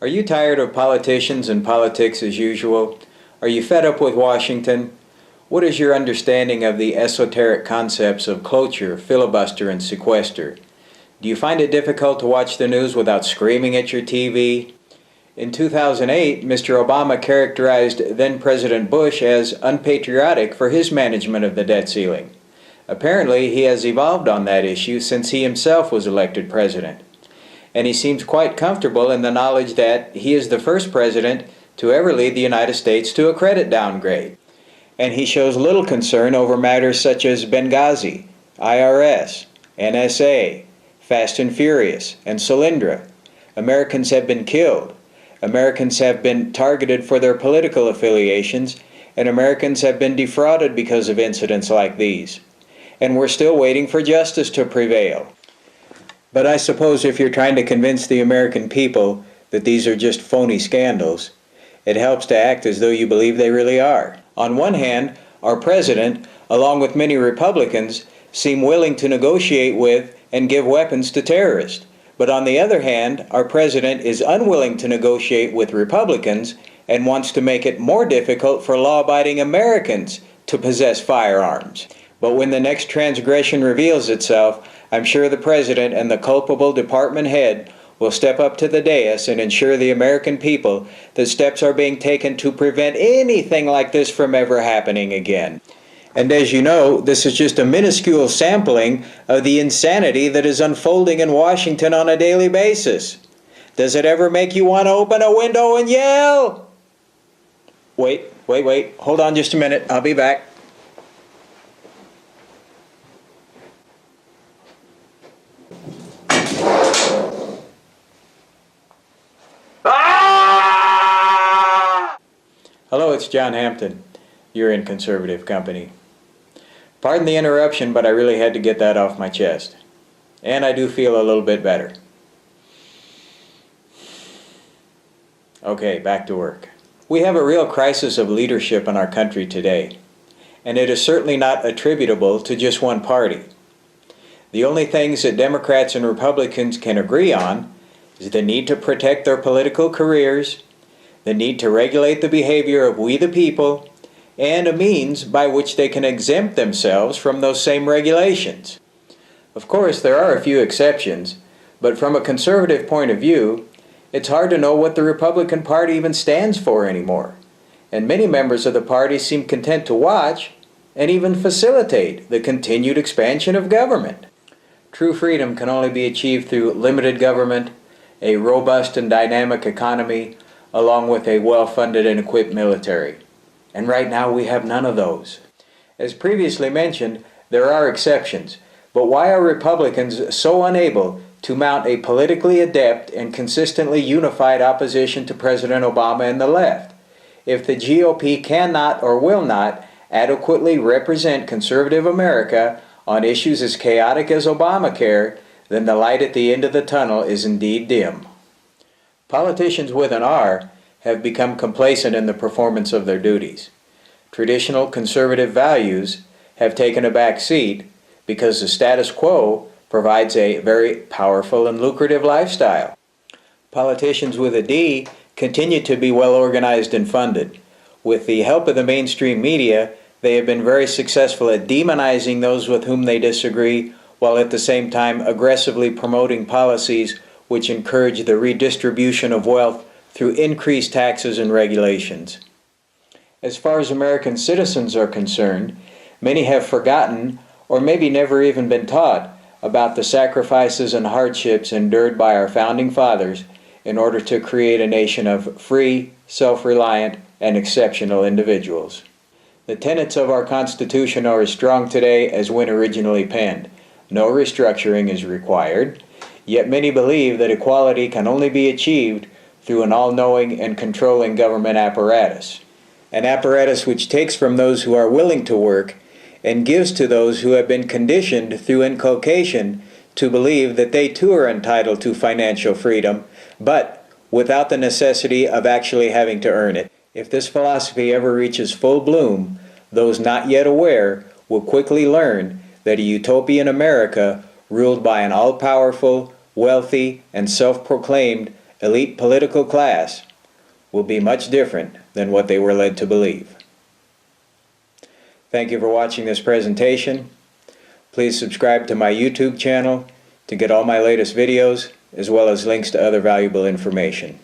Are you tired of politicians and politics as usual? Are you fed up with Washington? What is your understanding of the esoteric concepts of cloture, filibuster, and sequester? Do you find it difficult to watch the news without screaming at your TV? In 2008, Mr. Obama characterized then-President Bush as unpatriotic for his management of the debt ceiling. Apparently, he has evolved on that issue since he himself was elected president. And he seems quite comfortable in the knowledge that he is the first president to ever lead the United States to a credit downgrade. And he shows little concern over matters such as Benghazi, IRS, NSA, Fast and Furious, and Solyndra. Americans have been killed. Americans have been targeted for their political affiliations, and Americans have been defrauded because of incidents like these. And we're still waiting for justice to prevail. But I suppose if you're trying to convince the American people that these are just phony scandals, it helps to act as though you believe they really are. On one hand, our president, along with many Republicans, seem willing to negotiate with and give weapons to terrorists. But on the other hand, our president is unwilling to negotiate with Republicans and wants to make it more difficult for law-abiding Americans to possess firearms. But when the next transgression reveals itself, I'm sure the president and the culpable department head will step up to the dais and ensure the American people that steps are being taken to prevent anything like this from ever happening again. And as you know, this is just a minuscule sampling of the insanity that is unfolding in Washington on a daily basis. Does it ever make you want to open a window and yell? Wait, hold on just a minute, I'll be back. Hello, it's John Hampton. You're in conservative company. Pardon the interruption, but I really had to get that off my chest. And I do feel a little bit better. Okay, back to work. We have a real crisis of leadership in our country today, and it is certainly not attributable to just one party. The only things that Democrats and Republicans can agree on is the need to protect their political careers, the need to regulate the behavior of we the people, and a means by which they can exempt themselves from those same regulations. Of course, there are a few exceptions, but from a conservative point of view, it's hard to know what the Republican Party even stands for anymore, and many members of the party seem content to watch and even facilitate the continued expansion of government. True freedom can only be achieved through limited government, a robust and dynamic economy, along with a well-funded and equipped military. And right now we have none of those. As previously mentioned, there are exceptions, but why are Republicans so unable to mount a politically adept and consistently unified opposition to President Obama and the left? If the GOP cannot or will not adequately represent conservative America on issues as chaotic as Obamacare, then the light at the end of the tunnel is indeed dim. Politicians with an R have become complacent in the performance of their duties. Traditional conservative values have taken a back seat because the status quo provides a very powerful and lucrative lifestyle. Politicians with a D continue to be well organized and funded. With the help of the mainstream media, they have been very successful at demonizing those with whom they disagree, while at the same time aggressively promoting policies which encourage the redistribution of wealth through increased taxes and regulations. As far as American citizens are concerned, many have forgotten, or maybe never even been taught, about the sacrifices and hardships endured by our founding fathers in order to create a nation of free, self-reliant, and exceptional individuals. The tenets of our Constitution are as strong today as when originally penned. No restructuring is required. Yet many believe that equality can only be achieved through an all-knowing and controlling government apparatus. An apparatus which takes from those who are willing to work and gives to those who have been conditioned through inculcation to believe that they too are entitled to financial freedom, but without the necessity of actually having to earn it. If this philosophy ever reaches full bloom, those not yet aware will quickly learn that a utopian America ruled by an all-powerful, wealthy, and self-proclaimed elite political class will be much different than what they were led to believe. Thank you for watching this presentation. Please subscribe to my YouTube channel to get all my latest videos, as well as links to other valuable information.